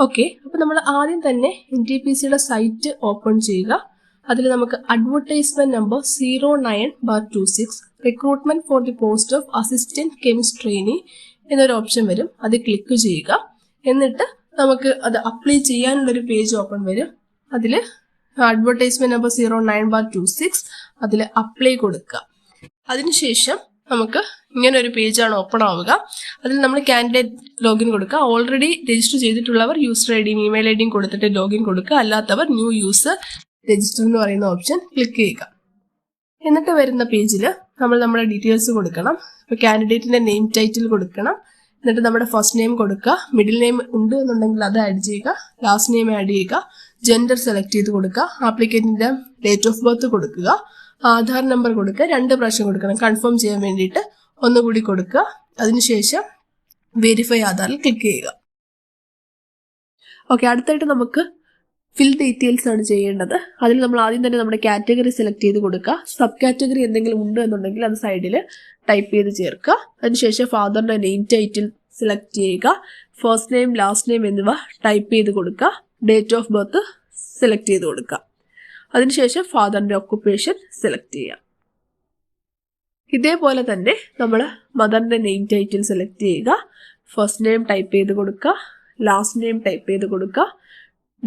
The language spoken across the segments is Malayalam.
ഓക്കെ, അപ്പോൾ നമ്മൾ ആദ്യം തന്നെ NTPCയുടെ സൈറ്റ് ഓപ്പൺ ചെയ്യുക. അതിൽ നമുക്ക് advertisement number 09/26 recruitment for the post of assistant chemist trainee എന്നൊരു ഓപ്ഷൻ വരും. അത് ക്ലിക്ക് ചെയ്യുക. എന്നിട്ട് നമുക്ക് അത് അപ്ലൈ ചെയ്യാനുള്ളൊരു പേജ് ഓപ്പൺ വരും. അതിൽ അഡ്വർടൈസ്മെന്റ് നമ്പർ 09/26 അതിൽ അപ്ലൈ കൊടുക്കുക. അതിനുശേഷം നമുക്ക് ഇങ്ങനെ ഒരു പേജാണ് ഓപ്പൺ ആവുക. അതിൽ നമ്മൾ കാൻഡിഡേറ്റ് ലോഗിൻ കൊടുക്കുക. ഓൾറെഡി രജിസ്റ്റർ ചെയ്തിട്ടുള്ളവർ യൂസർ ഐഡിയും ഇമെയിൽ ഐഡിയും കൊടുത്തിട്ട് ലോഗിൻ കൊടുക്കുക. അല്ലാത്തവർ ന്യൂ യൂസർ രജിസ്റ്റർ എന്ന് പറയുന്ന ഓപ്ഷൻ ക്ലിക്ക് ചെയ്യുക. എന്നിട്ട് വരുന്ന പേജിൽ നമ്മൾ നമ്മുടെ ഡീറ്റെയിൽസ് കൊടുക്കണം. ഇപ്പോൾ കാൻഡിഡേറ്റിന്റെ നെയിം ടൈറ്റിൽ കൊടുക്കണം. എന്നിട്ട് നമ്മുടെ ഫസ്റ്റ് നെയിം കൊടുക്കുക. മിഡിൽ നെയിം ഉണ്ട് എന്നുണ്ടെങ്കിൽ അത് ആഡ് ചെയ്യുക. ലാസ്റ്റ് നെയിം ആഡ് ചെയ്യുക. ജെൻഡർ സെലക്ട് ചെയ്ത് കൊടുക്കുക. ആപ്ലിക്കന്റിന്റെ ഡേറ്റ് ഓഫ് ബർത്ത് കൊടുക്കുക. ആധാർ നമ്പർ കൊടുക്കുക. 2 പ്രാവശ്യം കൊടുക്കണം. കൺഫേം ചെയ്യാൻ വേണ്ടിയിട്ട് ഒന്നുകൂടി കൊടുക്കുക. അതിനുശേഷം വെരിഫൈ ആധാറിൽ ക്ലിക്ക് ചെയ്യുക. ഓക്കെ, അടുത്തായിട്ട് നമുക്ക് ഫിൽ ഡീറ്റെയിൽസ് ആണ് ചെയ്യേണ്ടത്. അതിൽ നമ്മൾ ആദ്യം തന്നെ നമ്മുടെ കാറ്റഗറി സെലക്ട് ചെയ്ത് കൊടുക്കുക. സബ് കാറ്റഗറി എന്തെങ്കിലും ഉണ്ട് എന്നുണ്ടെങ്കിൽ അത് സൈഡിൽ ടൈപ്പ് ചെയ്ത് ചേർക്കുക. അതിനുശേഷം ഫാദറിന്റെ നെയിം ടൈറ്റിൽ സെലക്ട് ചെയ്യുക. ഫസ്റ്റ് നെയിം ലാസ്റ്റ് നെയിം എന്നിവ ടൈപ്പ് ചെയ്ത് കൊടുക്കുക. ഡേറ്റ് ഓഫ് ബർത്ത് സെലക്ട് ചെയ്ത് കൊടുക്കുക. അതിനുശേഷം ഫാദറിന്റെ ഒക്കുപ്പേഷൻ സെലക്ട് ചെയ്യുക. ഇതേപോലെ തന്നെ നമ്മൾ മദറിന്റെ നെയിം ടൈറ്റിൽ സെലക്ട് ചെയ്യുക. ഫസ്റ്റ് നെയിം ടൈപ്പ് ചെയ്ത് കൊടുക്കുക. ലാസ്റ്റ് നെയിം ടൈപ്പ് ചെയ്ത് കൊടുക്കുക.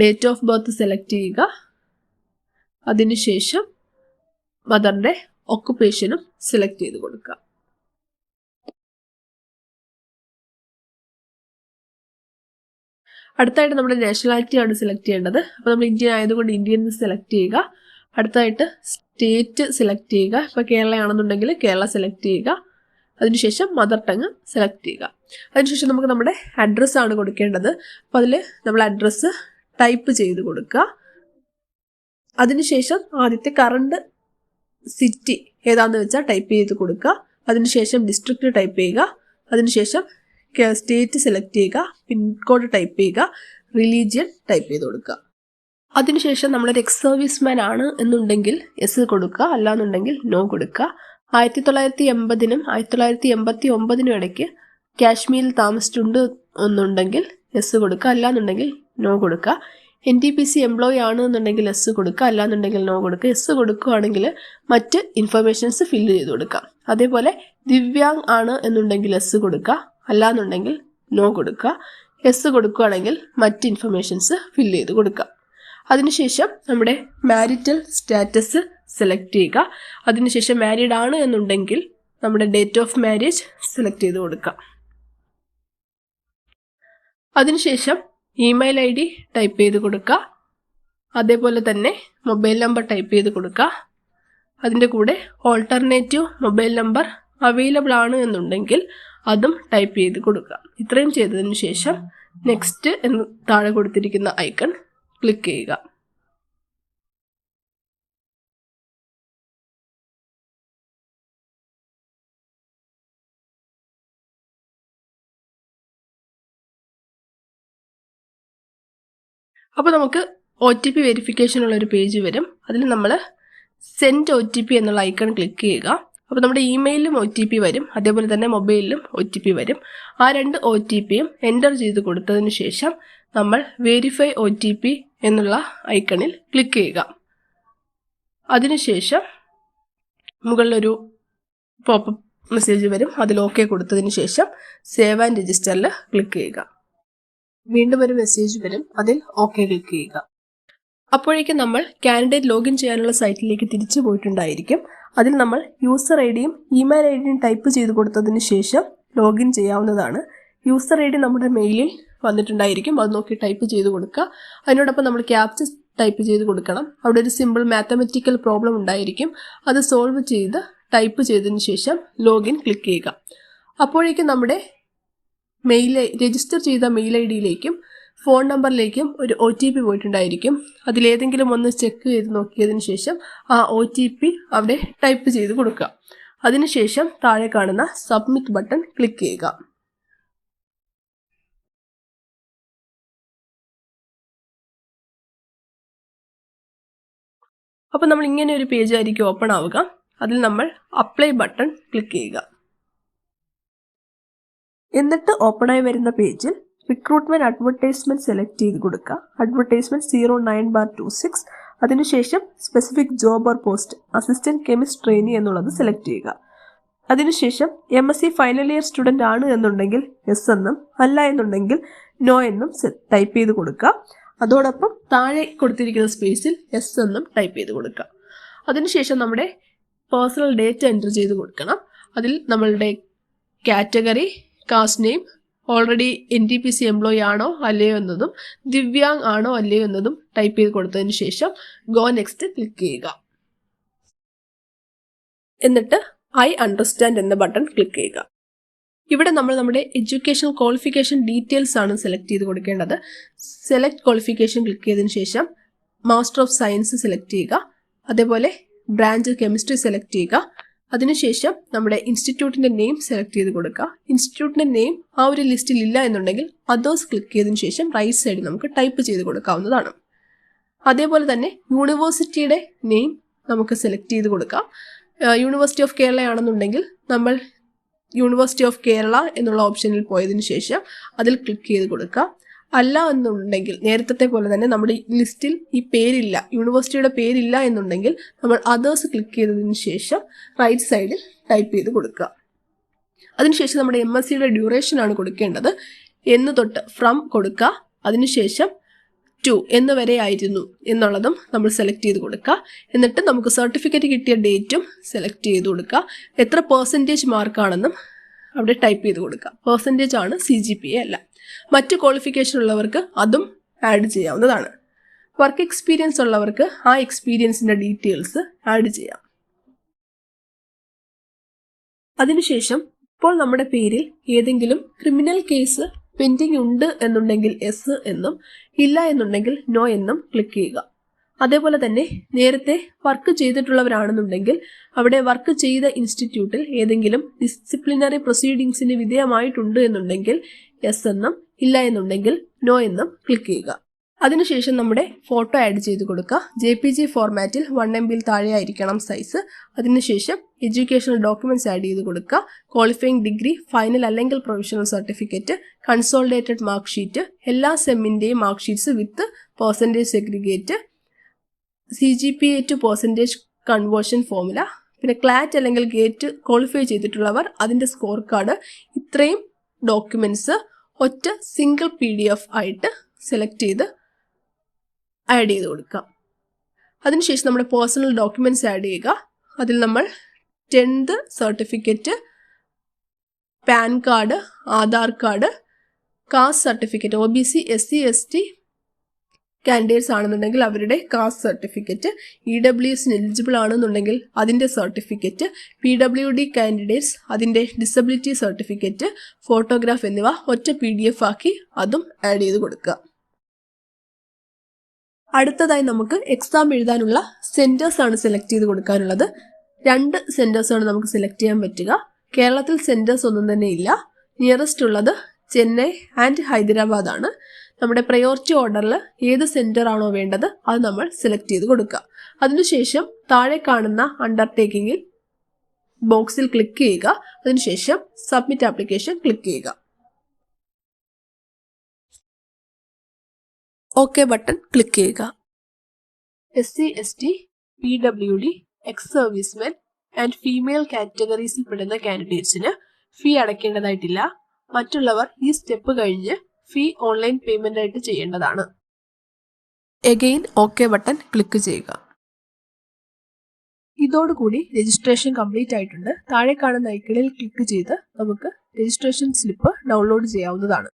ഡേറ്റ് ഓഫ് ബർത്ത് സെലക്ട് ചെയ്യുക. അതിനുശേഷം മദറിന്റെ ഒക്കുപ്പേഷനും സെലക്ട് ചെയ്ത് കൊടുക്കുക. അടുത്തായിട്ട് നമ്മുടെ നാഷണാലിറ്റി ആണ് സെലക്ട് ചെയ്യേണ്ടത്. അപ്പോൾ നമ്മൾ ഇന്ത്യൻ ആയതുകൊണ്ട് ഇന്ത്യൻ സെലക്ട് ചെയ്യുക. അടുത്തായിട്ട് സ്റ്റേറ്റ് സെലക്ട് ചെയ്യുക. ഇപ്പോൾ കേരള ആണെന്നുണ്ടെങ്കിൽ കേരള സെലക്ട് ചെയ്യുക. അതിനുശേഷം മദർ ടങ് സെലക്ട് ചെയ്യുക. അതിനുശേഷം നമുക്ക് നമ്മുടെ അഡ്രസ്സാണ് കൊടുക്കേണ്ടത്. അപ്പോൾ അതിൽ നമ്മൾ അഡ്രസ്സ് ടൈപ്പ് ചെയ്ത് കൊടുക്കുക. അതിനുശേഷം ആദ്യത്തെ കറണ്ട് സിറ്റി ഏതാണെന്ന് വെച്ചാൽ ടൈപ്പ് ചെയ്ത് കൊടുക്കുക. അതിനുശേഷം ഡിസ്ട്രിക്റ്റ് ടൈപ്പ് ചെയ്യുക. അതിനുശേഷം സ്റ്റേറ്റ് സെലക്ട് ചെയ്യുക. പിൻകോഡ് ടൈപ്പ് ചെയ്യുക. റിലീജിയൻ ടൈപ്പ് ചെയ്ത് കൊടുക്കുക. അതിനുശേഷം നമ്മളൊരു എക്സ് സർവീസ്മാൻ ആണ് എന്നുണ്ടെങ്കിൽ എസ് കൊടുക്കുക. അല്ലാന്നുണ്ടെങ്കിൽ നോ കൊടുക്കുക. 1980-നും 1989-നും ഇടയ്ക്ക് കാശ്മീരിൽ താമസിച്ചിട്ടുണ്ട് എന്നുണ്ടെങ്കിൽ എസ് കൊടുക്കുക. അല്ലാന്നുണ്ടെങ്കിൽ നോ കൊടുക്കുക. NTPC എംപ്ലോയി ആണ് എന്നുണ്ടെങ്കിൽ എസ് കൊടുക്കുക. അല്ലാന്നുണ്ടെങ്കിൽ നോ കൊടുക്കുക. എസ് കൊടുക്കുകയാണെങ്കിൽ മറ്റ് ഇൻഫർമേഷൻസ് ഫില്ല് ചെയ്ത് കൊടുക്കാം. അതേപോലെ ദിവ്യാങ് ആണ് എന്നുണ്ടെങ്കിൽ എസ് കൊടുക്കുക. അല്ലാന്നുണ്ടെങ്കിൽ നോ കൊടുക്കുക. എസ് കൊടുക്കുകയാണെങ്കിൽ മറ്റ് ഇൻഫർമേഷൻസ് ഫില്ല് ചെയ്ത് കൊടുക്കുക. അതിനുശേഷം നമ്മുടെ മാരിറ്റൽ സ്റ്റാറ്റസ് സെലക്ട് ചെയ്യുക. അതിനുശേഷം മാരീഡ് ആണ് എന്നുണ്ടെങ്കിൽ നമ്മുടെ ഡേറ്റ് ഓഫ് മാരേജ് സെലക്ട് ചെയ്ത് കൊടുക്കുക. അതിനുശേഷം ഇമെയിൽ ID ടൈപ്പ് ചെയ്ത് കൊടുക്കുക. അതേപോലെ തന്നെ മൊബൈൽ നമ്പർ ടൈപ്പ് ചെയ്ത് കൊടുക്കുക. അതിൻ്റെ കൂടെ ഓൾട്ടർനേറ്റീവ് മൊബൈൽ നമ്പർ അവൈലബിൾ ആണ് എന്നുണ്ടെങ്കിൽ അതും ടൈപ്പ് ചെയ്ത് കൊടുക്കുക. ഇത്രയും ചെയ്തതിന് ശേഷം നെക്സ്റ്റ് എന്ന് താഴെ കൊടുത്തിരിക്കുന്ന ഐക്കൺ ക്ലിക്ക് ചെയ്യുക. അപ്പോൾ നമുക്ക് OTP വെരിഫിക്കേഷൻ ഉള്ളൊരു പേജ് വരും. അതിൽ നമ്മൾ സെൻഡ് OTP എന്നുള്ള ഐക്കൺ ക്ലിക്ക് ചെയ്യുക. അപ്പോൾ നമ്മുടെ ഇമെയിലും OTP വരും. അതേപോലെ തന്നെ മൊബൈലിലും OTP വരും. ആ 2 OTPയും എൻ്റർ ചെയ്ത് കൊടുത്തതിന് ശേഷം നമ്മൾ വെരിഫൈ OTP എന്നുള്ള ഐക്കണിൽ ക്ലിക്ക് ചെയ്യുക. അതിനുശേഷം മുകളിലൊരു പോപ്പപ്പ് മെസ്സേജ് വരും. അതിൽ ഓക്കെ കൊടുത്തതിന് ശേഷം സേവ് ആൻഡ് രജിസ്റ്ററിൽ ക്ലിക്ക് ചെയ്യുക. വീണ്ടും ഒരു മെസ്സേജ് വരും. അതിൽ ഓക്കെ ക്ലിക്ക് ചെയ്യുക. അപ്പോഴേക്കും നമ്മൾ കാൻഡിഡേറ്റ് ലോഗിൻ ചെയ്യാനുള്ള സൈറ്റിലേക്ക് തിരിച്ചു പോയിട്ടുണ്ടായിരിക്കും. അതിൽ നമ്മൾ യൂസർ ഐഡിയും ഇമെയിൽ ഐഡിയും ടൈപ്പ് ചെയ്ത് കൊടുത്തതിന് ശേഷം ലോഗിൻ ചെയ്യാവുന്നതാണ്. യൂസർ ID നമ്മുടെ മെയിലിൽ വന്നിട്ടുണ്ടായിരിക്കും. അത് നോക്കി ടൈപ്പ് ചെയ്ത് കൊടുക്കുക. അതിനോടൊപ്പം നമ്മൾ ക്യാപ്ച ടൈപ്പ് ചെയ്ത് കൊടുക്കണം. അവിടെ ഒരു സിമ്പിൾ മാത്തമെറ്റിക്കൽ പ്രോബ്ലം ഉണ്ടായിരിക്കും. അത് സോൾവ് ചെയ്ത് ടൈപ്പ് ചെയ്തതിന് ശേഷം ലോഗിൻ ക്ലിക്ക് ചെയ്യുക. അപ്പോഴേക്കും നമ്മുടെ രജിസ്റ്റർ ചെയ്ത മെയിൽ IDയിലേക്കും ഫോൺ നമ്പറിലേക്കും ഒരു OTP പോയിട്ടുണ്ടായിരിക്കും. അതിലേതെങ്കിലും ഒന്ന് ചെക്ക് ചെയ്ത് നോക്കിയതിന് ശേഷം ആ OTP അവിടെ ടൈപ്പ് ചെയ്ത് കൊടുക്കുക. അതിനുശേഷം താഴെ കാണുന്ന സബ്മിറ്റ് ബട്ടൺ ക്ലിക്ക് ചെയ്യുക. അപ്പോൾ നമ്മൾ ഇങ്ങനെ ഒരു പേജ് ആയിരിക്കും ഓപ്പൺ ആവുക. അതിൽ നമ്മൾ അപ്ലൈ ബട്ടൺ ക്ലിക്ക് ചെയ്യുക. എന്നിട്ട് ഓപ്പണായി വരുന്ന പേജിൽ റിക്രൂട്ട്മെന്റ് അഡ്വർടൈസ്മെന്റ് സെലക്ട് ചെയ്ത് കൊടുക്കുക. അഡ്വർടൈസ്മെന്റ് 09/26. അതിനുശേഷം specific job or post assistant chemist trainee എന്നുള്ളത് സെലക്ട് ചെയ്യുക. അതിനുശേഷം MSc ഫൈനൽ ഇയർ സ്റ്റുഡൻ്റ് ആണ് എന്നുണ്ടെങ്കിൽ യെസ് എന്നും അല്ല എന്നുണ്ടെങ്കിൽ നോ എന്നും ടൈപ്പ് ചെയ്ത് കൊടുക്കുക. അതോടൊപ്പം താഴെ കൊടുത്തിരിക്കുന്ന സ്പേസിൽ യെസ് എന്നും ടൈപ്പ് ചെയ്ത് കൊടുക്കുക. അതിനുശേഷം നമ്മുടെ പേഴ്സണൽ ഡേറ്റ എൻ്റർ ചെയ്ത് കൊടുക്കണം. അതിൽ നമ്മളുടെ category, caste name, already NTPC employee ആണോ അല്ലയോ എന്നതും ദിവ്യാങ് ആണോ അല്ലയോ എന്നതും ടൈപ്പ് ചെയ്ത് കൊടുത്തതിന് ശേഷം ഗോ നെക്സ്റ്റ് ക്ലിക്ക് ചെയ്യുക. എന്നിട്ട് ഐ അണ്ടർസ്റ്റാൻഡ് എന്ന ബട്ടൺ ക്ലിക്ക് ചെയ്യുക. ഇവിടെ നമ്മൾ നമ്മുടെ എഡ്യൂക്കേഷണൽ ക്വാളിഫിക്കേഷൻ ഡീറ്റെയിൽസ് ആണ് സെലക്ട് ചെയ്ത് കൊടുക്കേണ്ടത്. സെലക്ട് ക്വാളിഫിക്കേഷൻ ക്ലിക്ക് ചെയ്തതിന് ശേഷം മാസ്റ്റർ ഓഫ് സയൻസ് സെലക്ട് ചെയ്യുക. അതേപോലെ ബ്രാഞ്ച് കെമിസ്ട്രി സെലക്ട് ചെയ്യുക. അതിനുശേഷം നമ്മുടെ ഇൻസ്റ്റിറ്റ്യൂട്ടിൻ്റെ നെയിം സെലക്ട് ചെയ്ത് കൊടുക്കുക. ഇൻസ്റ്റിറ്റ്യൂട്ടിൻ്റെ നെയിം ആ ഒരു ലിസ്റ്റിൽ ഇല്ല എന്നുണ്ടെങ്കിൽ അതേഴ്സ് ക്ലിക്ക് ചെയ്തതിന് ശേഷം റൈറ്റ് സൈഡിൽ നമുക്ക് ടൈപ്പ് ചെയ്ത് കൊടുക്കാവുന്നതാണ്. അതേപോലെ തന്നെ യൂണിവേഴ്സിറ്റിയുടെ നെയിം നമുക്ക് സെലക്ട് ചെയ്ത് കൊടുക്കാം. യൂണിവേഴ്സിറ്റി ഓഫ് കേരള ആണെന്നുണ്ടെങ്കിൽ നമ്മൾ യൂണിവേഴ്സിറ്റി ഓഫ് കേരള എന്നുള്ള ഓപ്ഷനിൽ പോയതിന് ശേഷം അതിൽ ക്ലിക്ക് ചെയ്ത് കൊടുക്കുക. അല്ല എന്നുണ്ടെങ്കിൽ നേരത്തെ പോലെ തന്നെ നമ്മുടെ ലിസ്റ്റിൽ ഈ പേരില്ല, യൂണിവേഴ്സിറ്റിയുടെ പേരില്ല എന്നുണ്ടെങ്കിൽ നമ്മൾ അതേഴ്സ് ക്ലിക്ക് ചെയ്തതിന് ശേഷം റൈറ്റ് സൈഡിൽ ടൈപ്പ് ചെയ്ത് കൊടുക്കുക. അതിനുശേഷം നമ്മുടെ MScയുടെ ഡ്യൂറേഷൻ ആണ് കൊടുക്കേണ്ടത്. എന്ന് തൊട്ട് ഫ്രം കൊടുക്കുക. അതിനുശേഷം ടു എന്ന് വരെ ആയിരുന്നു എന്നുള്ളതും നമ്മൾ സെലക്ട് ചെയ്ത് കൊടുക്കുക. എന്നിട്ട് നമുക്ക് സർട്ടിഫിക്കറ്റ് കിട്ടിയ ഡേറ്റും സെലക്ട് ചെയ്ത് കൊടുക്കുക. എത്ര പെർസെൻറ്റേജ് മാർക്കാണെന്നും അവിടെ ടൈപ്പ് ചെയ്ത് കൊടുക്കുക. പെർസെൻറ്റേജ് ആണ്, CGPA അല്ല. മറ്റ് ക്വാളിഫിക്കേഷൻ ഉള്ളവർക്ക് അതും ആഡ് ചെയ്യാവുന്നതാണ്. വർക്ക് എക്സ്പീരിയൻസ് ഉള്ളവർക്ക് ആ എക്സ്പീരിയൻസിൻ്റെ ഡീറ്റെയിൽസ് ആഡ് ചെയ്യാം. അതിനുശേഷം ഇപ്പോൾ നമ്മുടെ പേരിൽ ഏതെങ്കിലും ക്രിമിനൽ കേസ് പെൻഡിങ് ഉണ്ട് എന്നുണ്ടെങ്കിൽ യെസ് എന്നും ഇല്ല എന്നുണ്ടെങ്കിൽ നോ എന്നും ക്ലിക്ക് ചെയ്യുക. അതേപോലെ തന്നെ നേരത്തെ വർക്ക് ചെയ്തിട്ടുള്ളവരാണെന്നുണ്ടെങ്കിൽ അവിടെ വർക്ക് ചെയ്ത ഇൻസ്റ്റിറ്റ്യൂട്ടിൽ ഏതെങ്കിലും ഡിസിപ്ലിനറി പ്രൊസീഡിങ്സിന് വിധേയമായിട്ടുണ്ട് എന്നുണ്ടെങ്കിൽ യെസ് എന്നും ഇല്ല എന്നുണ്ടെങ്കിൽ നോ എന്നും ക്ലിക്ക് ചെയ്യുക. അതിനുശേഷം നമ്മുടെ ഫോട്ടോ ആഡ് ചെയ്ത് കൊടുക്കുക. JPG ഫോർമാറ്റിൽ 1 MB താഴെ ആയിരിക്കണം സൈസ്. അതിനുശേഷം എഡ്യൂക്കേഷണൽ ഡോക്യുമെന്റ്സ് ആഡ് ചെയ്ത് കൊടുക്കുക. ക്വാളിഫയിങ് ഡിഗ്രി, ഫൈനൽ അല്ലെങ്കിൽ provisional certificate, consolidated mark sheet, എല്ലാ സെമ്മിൻ്റെയും mark sheets with percentage segregate, CGPA to percentage conversion formula, പിന്നെ ക്ലാറ്റ് അല്ലെങ്കിൽ ഗേറ്റ് ക്വാളിഫൈ ചെയ്തിട്ടുള്ളവർ അതിൻ്റെ സ്കോർ കാർഡ്, ഇത്രയും ഡോക്യുമെൻറ്റ്സ് ഒറ്റ സിംഗിൾ PDF ആയിട്ട് സെലക്ട് ചെയ്ത് ആഡ് ചെയ്ത് കൊടുക്കാം. അതിനുശേഷം നമ്മുടെ പേഴ്സണൽ ഡോക്യുമെൻറ്റ്സ് ആഡ് ചെയ്യുക. അതിൽ നമ്മൾ 10th certificate, pan card, Aadhaar card, caste certificate, OBC SC ST candidates ആണെന്നുണ്ടെങ്കിൽ അവരുടെ കാസ്റ്റ് സർട്ടിഫിക്കറ്റ്, EWSന് എലിജിബിൾ ആണെന്നുണ്ടെങ്കിൽ അതിൻ്റെ സർട്ടിഫിക്കറ്റ്, PWD കാൻഡിഡേറ്റ്സ് അതിൻ്റെ ഡിസബിലിറ്റി സർട്ടിഫിക്കറ്റ്, ഫോട്ടോഗ്രാഫ് എന്നിവ ഒറ്റ PDF ആക്കി അതും ആഡ് ചെയ്ത് കൊടുക്കുക. അടുത്തതായി നമുക്ക് എക്സാം എഴുതാനുള്ള സെൻറ്റേഴ്സ് ആണ് സെലക്ട് ചെയ്ത് കൊടുക്കാനുള്ളത്. 2 സെൻറ്റേഴ്സാണ് നമുക്ക് സെലക്ട് ചെയ്യാൻ പറ്റുക. കേരളത്തിൽ സെൻറ്റേഴ്സ് ഒന്നും തന്നെ ഇല്ല. നിയറസ്റ്റ് ഉള്ളത് ചെന്നൈ ആൻഡ് ഹൈദരാബാദ് ആണ്. നമ്മുടെ പ്രയോറിറ്റി ഓർഡറിൽ ഏത് സെൻറ്റർ ആണോ വേണ്ടത് അത് നമ്മൾ സെലക്ട് ചെയ്ത് കൊടുക്കുക. അതിനുശേഷം താഴെ കാണുന്ന അണ്ടർടേക്കിങ്ങിൽ ബോക്സിൽ ക്ലിക്ക് ചെയ്യുക. അതിനുശേഷം സബ്മിറ്റ് ആപ്ലിക്കേഷൻ ക്ലിക്ക് ചെയ്യുക. ഓക്കെ ബട്ടൺ ക്ലിക്ക് ചെയ്യുക. SC ST PWD ex servicemen and female കാറ്റഗറീസിൽ പെടുന്ന കാൻഡിഡേറ്റ്സിന് ഫീ അടയ്ക്കേണ്ടതായിട്ടില്ല. മറ്റുള്ളവർ ഈ സ്റ്റെപ്പ് കഴിഞ്ഞ് ഫീ ഓൺലൈൻ പേയ്മെന്റ് ആയിട്ട് ചെയ്യേണ്ടതാണ്. എഗെയിൻ ഓക്കെ ബട്ടൺ ക്ലിക്ക് ചെയ്യുക. ഇതോടുകൂടി രജിസ്ട്രേഷൻ കംപ്ലീറ്റ് ആയിട്ടുണ്ട്. താഴെ കാണുന്ന ഐക്കണിൽ ക്ലിക്ക് ചെയ്ത് നമുക്ക് രജിസ്ട്രേഷൻ സ്ലിപ്പ് ഡൗൺലോഡ് ചെയ്യാവുന്നതാണ്.